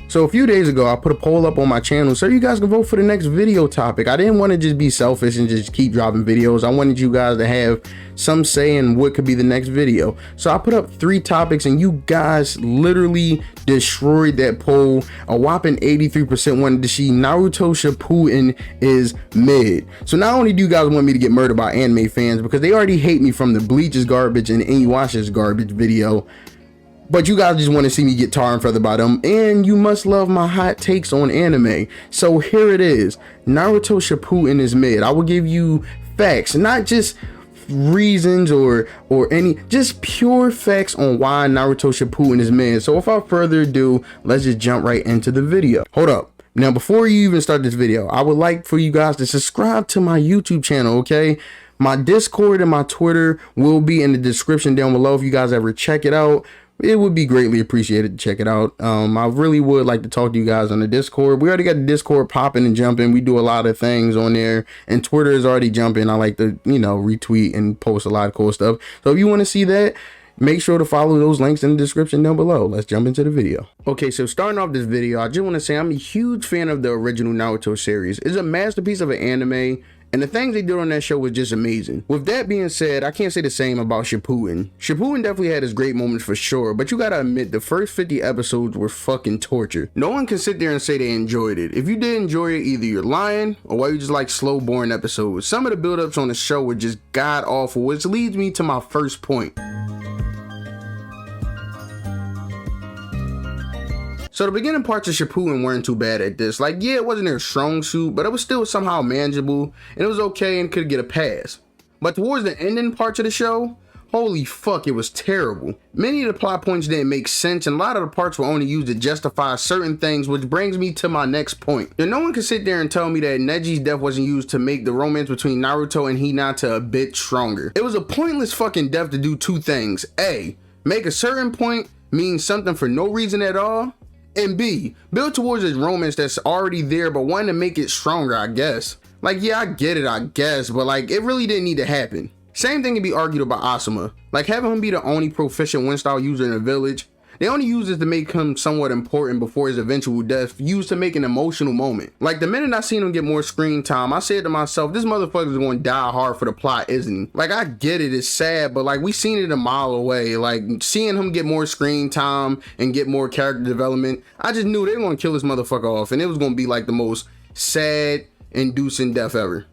So a few days ago, I put a poll up on my channel so you guys can vote for the next video topic. I didn't want to just be selfish and just keep dropping videos. I wanted you guys to have some say in what could be the next video. So I put up 3 topics and you guys literally destroyed that poll. A whopping 83% wanted to see Naruto Shippuden Is Mid. So not only do you guys want me to get murdered by anime fans because they already hate me from the Bleach is garbage and Inuyasha is garbage video, but you guys just want to see me get tar and feathered by them, and you must love my hot takes on anime. So here it is. Naruto Shippuden Is Mid. I will give you facts, not just reasons or any, just pure facts on why Naruto Shippuden is mid. So without further ado, let's just jump right into the video. Hold up. Now, before you even start this video, I would like for you guys to subscribe to my YouTube channel, okay? My Discord and my Twitter will be in the description down below if you guys ever check it out. It would be greatly appreciated to check it out. I really would like to talk to you guys on the Discord. We already got the Discord popping and jumping. We do a lot of things on there, and Twitter is already jumping. I like to, you know, retweet and post a lot of cool stuff. So if you want to see that, make sure to follow those links in the description down below. Let's jump into the video. Okay, so starting off this video, I just want to say I'm a huge fan of the original Naruto series. It's a masterpiece of an anime, and the things they did on that show was just amazing. With that being said, I can't say the same about Shippuden. Shippuden definitely had its great moments for sure, but you gotta admit the first 50 episodes were fucking torture. No one can sit there and say they enjoyed it. If you did enjoy it, either you're lying or why you just like slow, boring episodes. Some of the build-ups on the show were just god awful, which leads me to my first point. So the beginning parts of Shippuden weren't too bad at this. Like, yeah, it wasn't their strong suit, but it was still somehow manageable, and it was okay and could get a pass. But towards the ending parts of the show, holy fuck, it was terrible. Many of the plot points didn't make sense, and a lot of the parts were only used to justify certain things, which brings me to my next point. Now, no one can sit there and tell me that Neji's death wasn't used to make the romance between Naruto and Hinata a bit stronger. It was a pointless fucking death to do 2 things. A, make a certain point mean something for no reason at all, and B, build towards this romance that's already there, but wanting to make it stronger, I guess. Like, yeah, I get it, I guess, but like, it really didn't need to happen. Same thing can be argued about Asuma. Like, having him be the only proficient wind style user in the village, they only use this to make him somewhat important before his eventual death, used to make an emotional moment. Like, the minute I seen him get more screen time, I said to myself, this motherfucker's gonna die hard for the plot, isn't he? Like, I get it, it's sad, but like, we seen it a mile away. Like, seeing him get more screen time and get more character development, I just knew they were gonna kill this motherfucker off, and it was gonna be like the most sad, inducing death ever.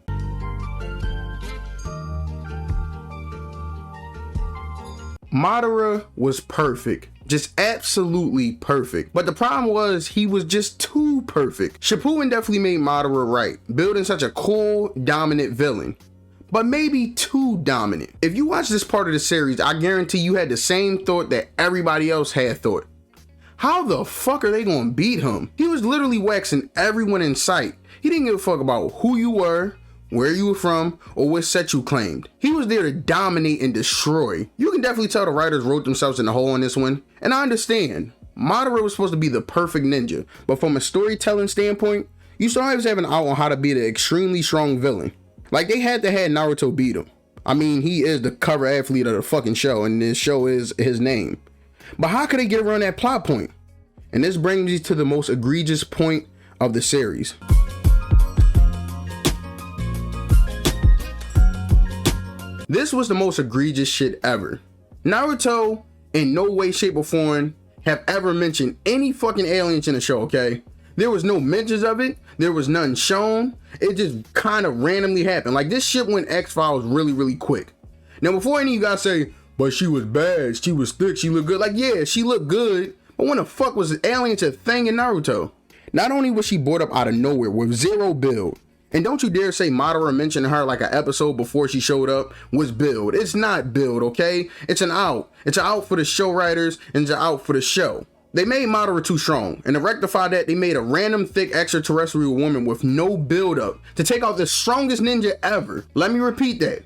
Madara was perfect. Just absolutely perfect. But the problem was he was just too perfect. Shippuden definitely made Madara right, building such a cool, dominant villain. But maybe too dominant. If you watch this part of the series, I guarantee you had the same thought that everybody else had thought. How the fuck are they gonna beat him? He was literally waxing everyone in sight. He didn't give a fuck about who you were, where you were from, or what set you claimed. He was there to dominate and destroy. You can definitely tell the writers wrote themselves in the hole on this one, and I understand. Madara was supposed to be the perfect ninja, but from a storytelling standpoint, you still always have an out on how to beat an extremely strong villain. Like, they had to have Naruto beat him. I mean, he is the cover athlete of the fucking show, and this show is his name. But how could they get around that plot point? And this brings me to the most egregious point of the series. This was the most egregious shit ever. Naruto, in no way, shape, or form, have ever mentioned any fucking aliens in the show, okay? There was no mentions of it. There was none shown. It just kind of randomly happened. Like, this shit went X-Files really, really quick. Now, before any of you guys say, but she was bad, she was thick, she looked good. Like, yeah, she looked good, but when the fuck was aliens a thing in Naruto? Not only was she brought up out of nowhere with zero build, and don't you dare say Madara mentioned her like an episode before she showed up was build. It's not build, okay? It's an out. It's an out for the show writers and it's an out for the show. They made Madara too strong, and to rectify that, they made a random thick extraterrestrial woman with no build up to take out the strongest ninja ever. Let me repeat that.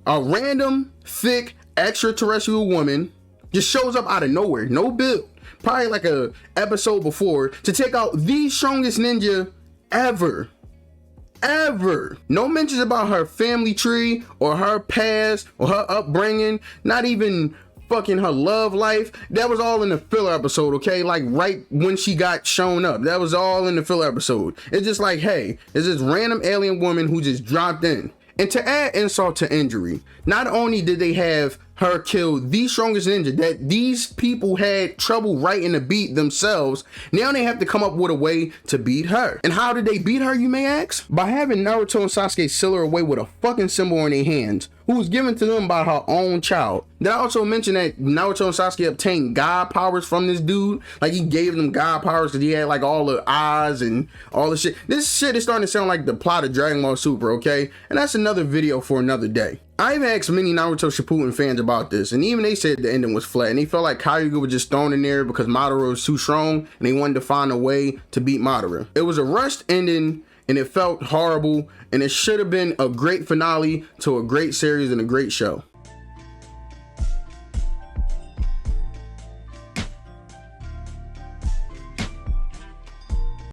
A random thick extraterrestrial woman just shows up out of nowhere, no build. Probably like a episode before to take out the strongest ninja ever. No mentions about her family tree or her past or her upbringing, not even fucking her love life, that was all in the filler episode, okay? Like right when she got shown up, that was all in the filler episode. It's just like, hey, it's this random alien woman who just dropped in. And to add insult to injury, not only did they have her kill the strongest ninja that these people had trouble writing to beat themselves, now they have to come up with a way to beat her. And how did they beat her, you may ask? By having Naruto and Sasuke seal her away with a fucking symbol in their hands, who was given to them by her own child. Did I also mention that Naruto and Sasuke obtained god powers from this dude? Like, he gave them god powers because he had like all the eyes and all the shit. This shit is starting to sound like the plot of Dragon Ball Super, okay? And that's another video for another day. I've asked many Naruto Shippuden fans about this, and even they said the ending was flat, and they felt like Kaguya was just thrown in there because Madara was too strong, and they wanted to find a way to beat Madara. It was a rushed ending, and it felt horrible, and it should have been a great finale to a great series and a great show.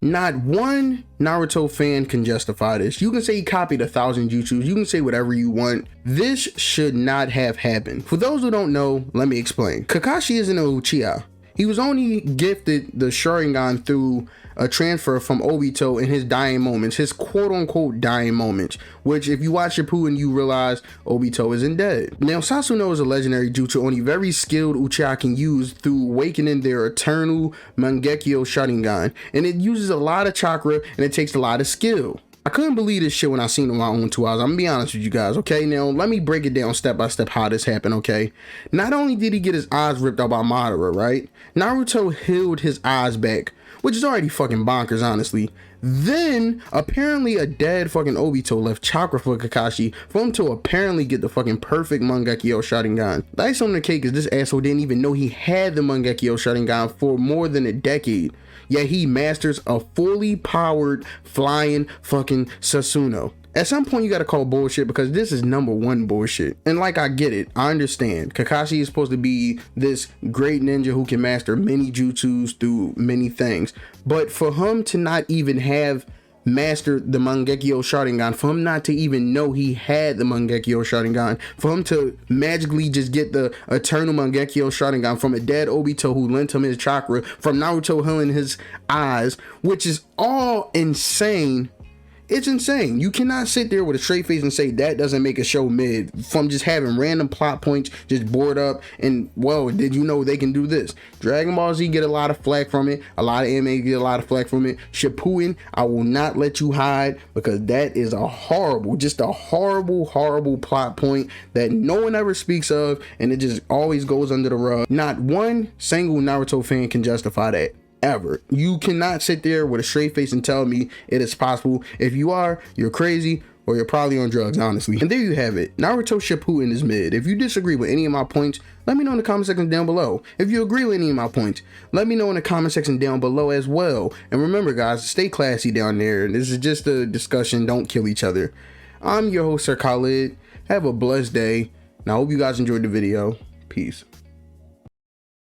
Not one Naruto fan can justify this. You can say he copied 1,000 jutsus, you can say whatever you want. This should not have happened. For those who don't know, let me explain. Kakashi isn't a Uchiha. He was only gifted the Sharingan through a transfer from Obito in his dying moments, his quote-unquote dying moments, which if you watch Shippuden, you realize Obito isn't dead. Now, Susanoo is a legendary jutsu only very skilled Uchiha can use through awakening their eternal Mangekyo Sharingan, and it uses a lot of chakra and it takes a lot of skill. I couldn't believe this shit when I seen it in my own 2 hours. I'm gonna be honest with you guys, okay? Now, let me break it down step by step how this happened, okay? Not only did he get his eyes ripped out by Madara, right? Naruto healed his eyes back, which is already fucking bonkers, honestly. Then, apparently a dead fucking Obito left chakra for Kakashi for him to apparently get the fucking perfect Mangekyo Sharingan. The icing on the cake is this asshole didn't even know he had the Mangekyo Sharingan for more than a decade. Yet he masters a fully powered flying fucking Susanoo. At some point you gotta call bullshit because this is #1 bullshit. And like, I get it, I understand. Kakashi is supposed to be this great ninja who can master many jutsus through many things. But for him to not even have mastered the Mangekyo Sharingan, for him not to even know he had the Mangekyo Sharingan, for him to magically just get the eternal Mangekyo Sharingan from a dead Obito who lent him his chakra, from Naruto healing his eyes, which is all insane. It's insane. You cannot sit there with a straight face and say that doesn't make a show mid from just having random plot points just bored up and, well, did you know they can do this? Dragon Ball Z get a lot of flack from it. A lot of anime get a lot of flack from it. Shippuden, I will not let you hide because that is a horrible, just a horrible, horrible plot point that no one ever speaks of, and it just always goes under the rug. Not one single Naruto fan can justify that. Ever. You cannot sit there with a straight face and tell me it is possible. If you are, you're crazy or you're probably on drugs, honestly. And there you have it. Naruto Shippuden is mid. If you disagree with any of my points, let me know in the comment section down below. If you agree with any of my points, let me know in the comment section down below as well. And remember, guys, stay classy down there. This is just a discussion. Don't kill each other. I'm your host, SirKalid. Have a blessed day. And I hope you guys enjoyed the video. Peace.